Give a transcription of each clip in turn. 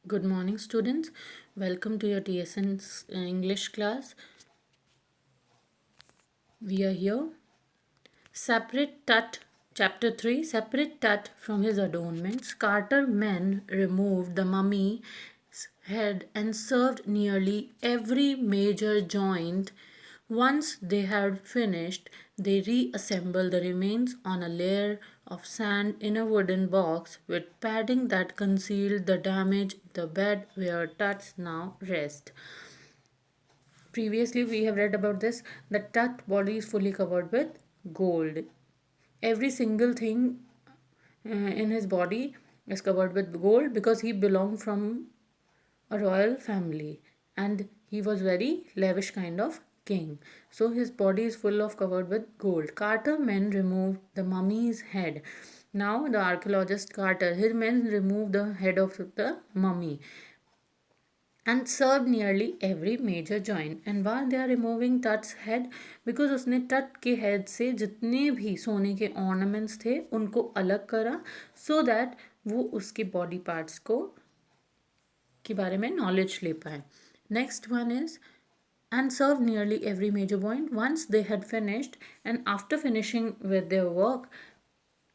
Good morning, students. Welcome to your TSN English class. We are here. Separate Tut, Chapter 3. Separate Tut from his adornments. Carter men removed the mummy's head and served nearly every major joint. Once they had finished, they reassembled the remains on a layer of sand in a wooden box with padding that concealed the damage the bed where Tuts now rest. Previously, we have read about this. The Tut body is fully covered with gold. Every single thing in his body is covered with gold because he belonged from a royal family and he was very lavish kind of king. So his body is full of covered with gold. Carter men removed the mummy's head. Now the archaeologist Carter, his men removed the head of the mummy and served nearly every major joint. And while they are removing Tut's head, because उसने Tut के head से जितने भी सोने के ornaments थे उनको अलग करा so that वो उसके body parts को के बारे में knowledge ले पाए. Next one is and served nearly every major point. Once they had finished and after finishing with their work,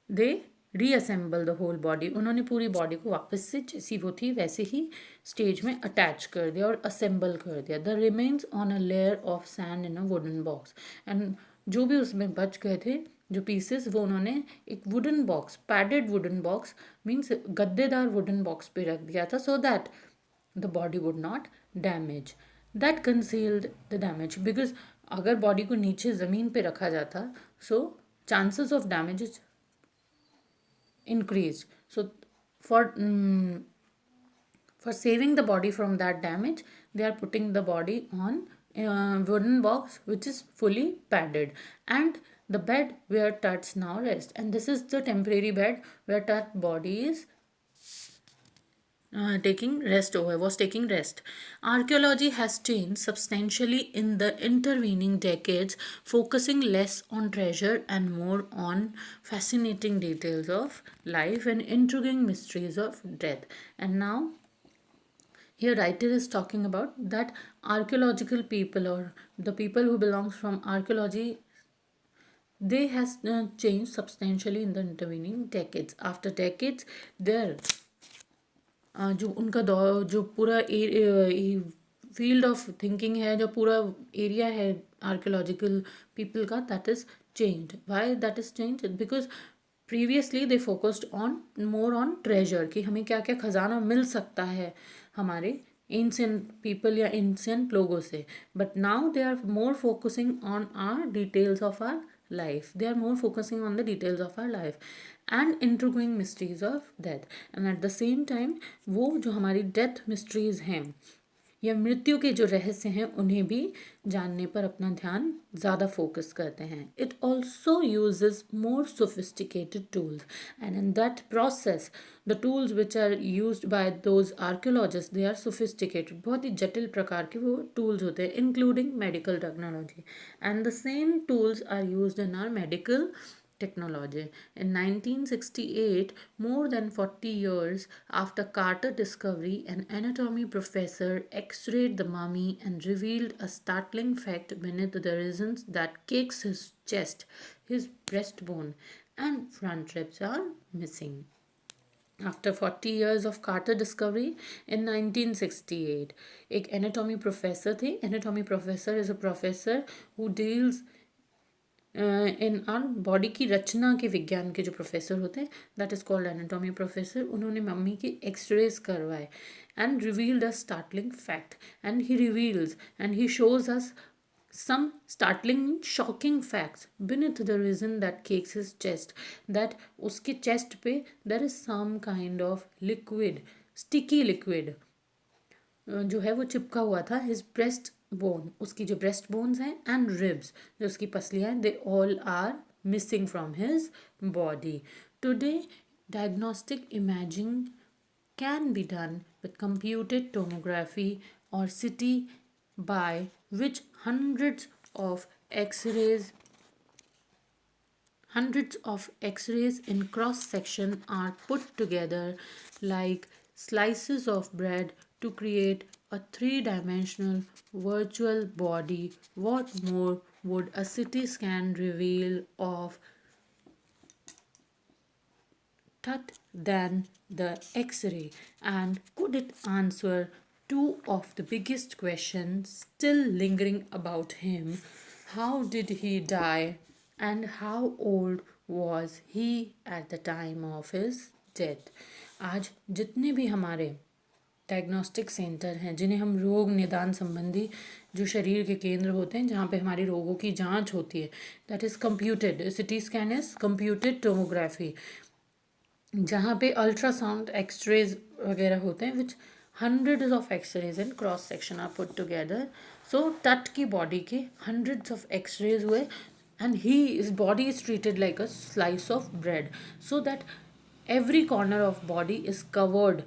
they reassemble the whole body. उन्होंने पूरी बॉडी को वापस से जैसी वो थी वैसे ही स्टेज में अटैच कर दिया और असेंबल कर दिया. The remains on a layer of sand in a wooden box. And जो भी उसमें बच गए थे जो पीसेस वो उन्होंने एक wooden box, padded wooden box means गद्देदार वुडन बॉक्स पे रख दिया था so that the body would not damage. That concealed the damage because अगर बॉडी को नीचे ज़मीन पे रखा जाता so chances of damage increased. So for for saving the body from that damage, they are putting the body on a wooden box which is fully padded and the bed where Tut's now rest. And this is the temporary bed where Tut's body is was taking rest. Archaeology has changed substantially in the intervening decades, focusing less on treasure and more on fascinating details of life and intriguing mysteries of death. And now here writer is talking about that archaeological people or the people who belongs from archaeology, they has changed substantially in the intervening decades. After decades their जो उनका जो पूरा field of thinking है, जो पूरा area है archaeological people का, that is changed. Why that is changed? Because previously they focused on more on treasure कि हमें क्या क्या खजाना मिल सकता है हमारे एंशिएंट पीपल या एंशिएंट लोगों से. But now they are more focusing on our details of our life. They are more focusing on the details of our life and intriguing mysteries of death. And at the same time वो जो हमारी death mysteries हैं या मृत्यु के जो रहस्य हैं उन्हें भी जानने पर अपना ध्यान ज़्यादा फोकस करते हैं. It also uses more sophisticated tools and in that process the tools which are used by those archaeologist they are sophisticated. बहुत ही जटिल प्रकार के वो टूल्स होते हैं including medical technology. And the same tools are used in our medical technology. In 1968, more than 40 years after Carter discovery, an anatomy professor x-rayed the mummy and revealed a startling fact beneath the reasons that cakes his chest, his breastbone, and front ribs are missing. After 40 years of Carter discovery in 1968, एक anatomy professor थे. Anatomy professor is a professor who deals in our body की रचना के विज्ञान के जो professor होते हैं, that is called anatomy professor. उन्होंने मम्मी की एक्सरेज करवाए and revealed a startling fact and he reveals and he shows us some startling shocking facts beneath the reason that cakes his chest, that उसके chest पे there is some kind of liquid, sticky liquid जो है वो चिपका हुआ था. His breast bone, उसकी जो ब्रेस्ट बोन्स हैं एंड रिब्स जो उसकी पसलियाँ हैं, they all are missing from his body. Today diagnostic imaging can be done with computed tomography or CT by which hundreds of x-rays in cross section are put together like slices of bread to create a three-dimensional virtual body. What more would a CT scan reveal of Tut than the X-ray? And could it answer two of the biggest questions still lingering about him? How did he die? And how old was he at the time of his death? आज जितने भी हमारे diagnostic centre हैं जिन्हें हम रोग निदान संबंधी जो शरीर के केंद्र होते हैं जहाँ पे हमारी रोगों की जांच होती है, that is computed city scan is computed tomography, जहाँ पे अल्ट्रासाउंड एक्सरेज वगैरह होते हैं which hundreds of X-rays and cross section are put together. So Tut की बॉडी के हंड्रेड्स ऑफ एक्सरेज हुए and his body is treated like a slice of bread, so that every corner of body is covered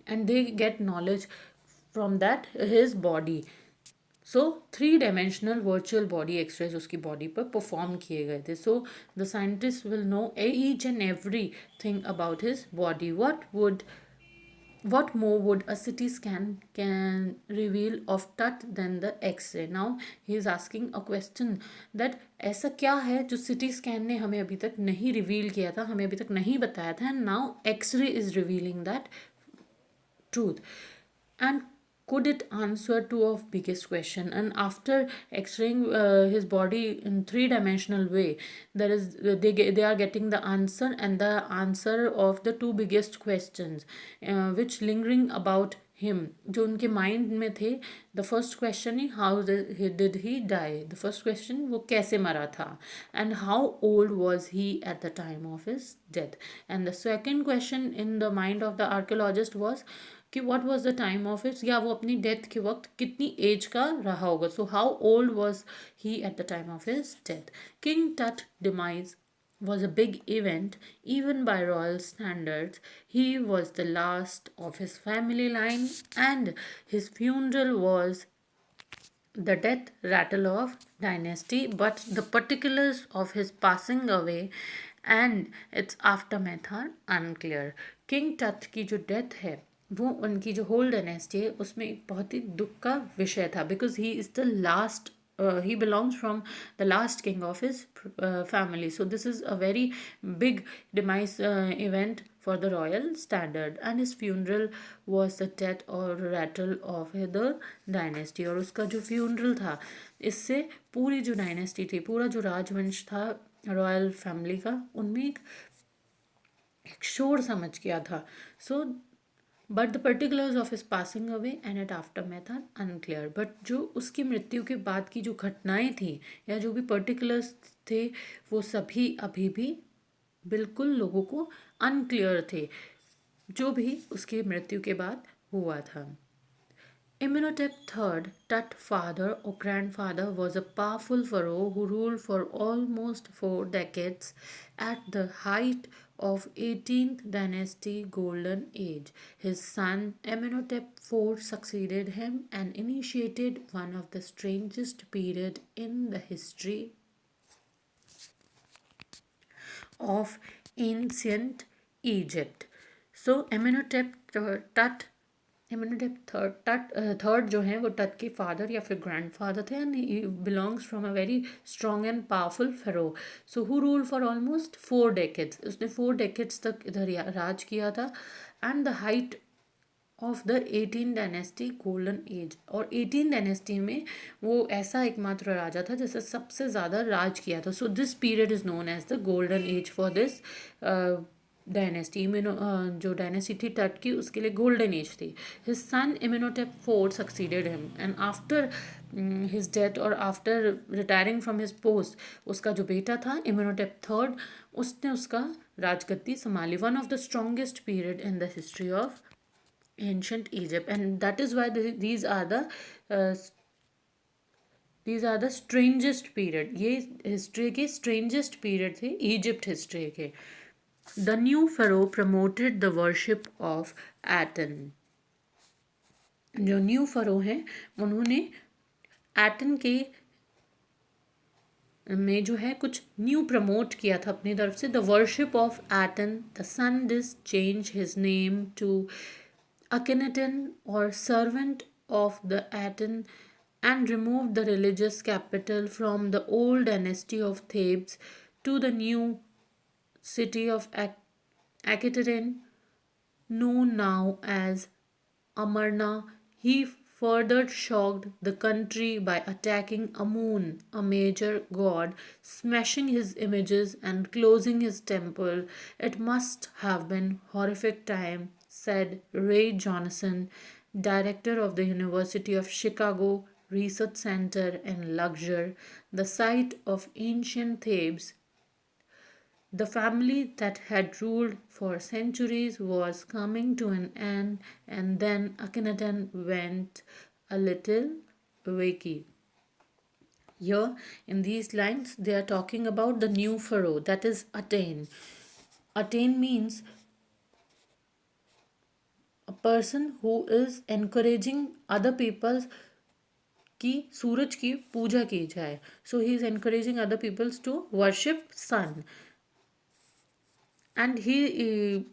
and they get knowledge from that his body. So three dimensional virtual body x-rays उसकी body पर perform किए गए थे. So the scientist will know each and every thing about his body. What more would a CT scan can reveal of Tut than the X-ray? Now he is asking a question that ऐसा क्या है जो CT scan ने हमें अभी तक नहीं reveal किया था, हमें अभी तक नहीं बताया था, and now X-ray is revealing that truth. And could it answer two of biggest question? And after x-raying his body in three-dimensional way, there is they are getting the answer, and the answer of the two biggest questions which lingering about him, जो उनके mind में थे. The first question he how did he die, the first question वो कैसे मरा था, and how old was he at the time of his death. And the second question in the mind of the archaeologist was कि what was the time of its, या वो अपनी death के वक्त कितनी एज का रहा होगा. So how old was he at the time of his death. King टट demise was a big event even by royal standards. He was the last of his family line, and his funeral was the death rattle of dynasty. But the particulars of his passing away and its aftermath are unclear. King Tut की जो death है वो उनकी जो whole dynasty है उसमें एक बहुत ही दुख का विषय था, because he is the last he belongs from the last king of his family. So this is a very big demise event for the royal standard, and his funeral was the death or rattle of the dynasty. और उसका जो funeral था इससे पूरी जो dynasty थी, पूरा जो राजवंश था रॉयल फैमिली का, उनमें एक शोर समझ गया था. So but the particulars of his passing away and at aftermath are unclear. But जो उसकी मृत्यु के बाद की जो घटनाएं थी या जो भी पर्टिकुलर्स थे वो सभी अभी भी बिल्कुल लोगों को अनक्लियर थे, जो भी उसकी मृत्यु के बाद हुआ था. Imhotep III, Tut father or grandfather, was a powerful pharaoh who ruled for almost 4 decades at the height of 18th dynasty golden age. His son Amenhotep IV succeeded him and initiated one of the strangest period in the history of ancient Egypt. So Amenhotep third जो हैं वो Tut के father या फिर grand father थे, and he belongs from a very strong and powerful pharaoh. So who rule for almost 4 decades. उसने 4 decades तक इधर राज किया था, and the height of the 18 dynasty golden age. और 18 डायनेस्टी में वो ऐसा एकमात्र राजा था जिसने सबसे ज़्यादा राज किया था. So this period is known as the golden age for this dynasty. जो डायनेस्टी थी टट की उसके लिए गोल्डन एज थी. His son Amenhotep fourth succeeded him, and after his death और after retiring from his post उसका जो बेटा था इम्यूनोटेप थर्ड, उसने उसका राजगद्दी संभाली. One of the strongest period in the history of ancient Egypt, and that is why these are the strangest period. ये हिस्ट्री के स्ट्रेंजेस्ट पीरियड थे इजिप्ट हिस्ट्री के. The new pharaoh promoted the worship of Aten. जो new pharaoh हैं उन्होंने Eton के में जो है कुछ न्यू प्रमोट किया था अपनी तरफ से. The worship of Aten. The sun did change his name to Akhenaten, or servant of the Aten, and removed the religious capital from the old dynasty of Thebes to the new city of Akhetaten, known now as Amarna. He further shocked the country by attacking Amun, a major god, smashing his images and closing his temple. It must have been horrific time, said Ray Johnson, director of the University of Chicago Research Center in Luxor, the site of ancient Thebes. The family that had ruled for centuries was coming to an end, and then Akhenaten went a little wacky. Here, in these lines, they are talking about the new pharaoh, that is Aten. Aten means a person who is encouraging other people कि सूरज की पूजा की जाए. So he is encouraging other peoples to worship sun. And he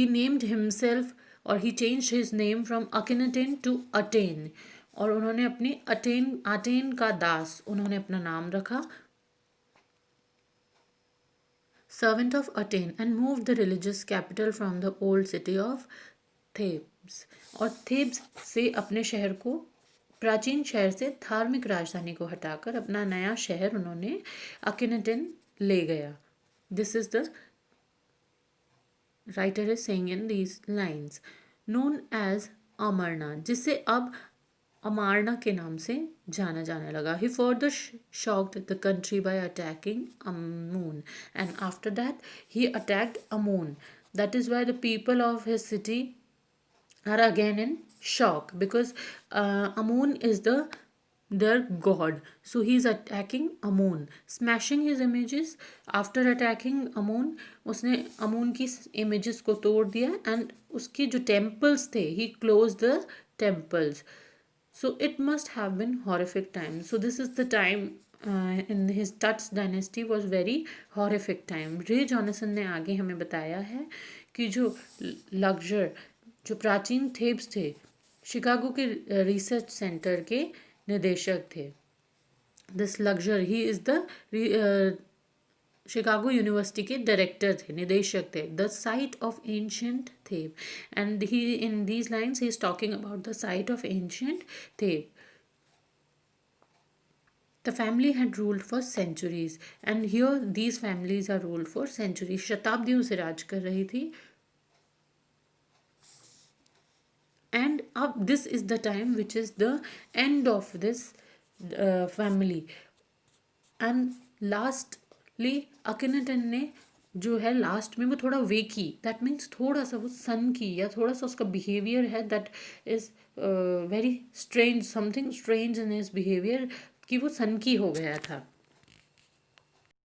named himself, or he changed his name from Akhenaten to Aten. और उन्होंने अपनी attain का दास उन्होंने अपना नाम रखा, servant of Aten, and moved the religious capital from the old city of Thebes. और थेब्स से अपने शहर को, प्राचीन शहर से धार्मिक राजधानी को हटाकर अपना नया शहर उन्होंने अकेनेटन ले गया. This is the writer is saying in these lines. Known as Amarna, जिसे अब अमारना के नाम से जाना जाने लगा. He further shocked the country by attacking Amun, and after that he attacked Amun. That is why the people of his city are again in shock, because Amun is their god. So he is attacking Amun, smashing his images. After attacking Amun, उसने Amun की images को तोड़ दिया, and उसके जो temples थे, he closed the temples. So it must have been horrific time. So this is the time in his Tuts dynasty was very horrific time. रे Johnson ने आगे हमें बताया है कि जो लग्जर, जो प्राचीन थेब्स थे, शिकागो के रिसर्च सेंटर के निदेशक थे. This Luxor, he is the Chicago University के डायरेक्टर थे, निदेशक थे. The site of ancient Thebes, and he in these lines he is talking about the site of ancient Thebes. The family had ruled for centuries, and here these families are ruled for centuries. शताब्दियों से राज कर रही थी. And up this is the time which is the end of this family. And lastly Akhenaten ने जो है last में वो थोड़ा वेकी, दैट मीन्स थोड़ा सा वो सन की, या थोड़ा सा उसका बिहेवियर है that is very strange, something strange in his behaviour, कि वो सन की हो गया था.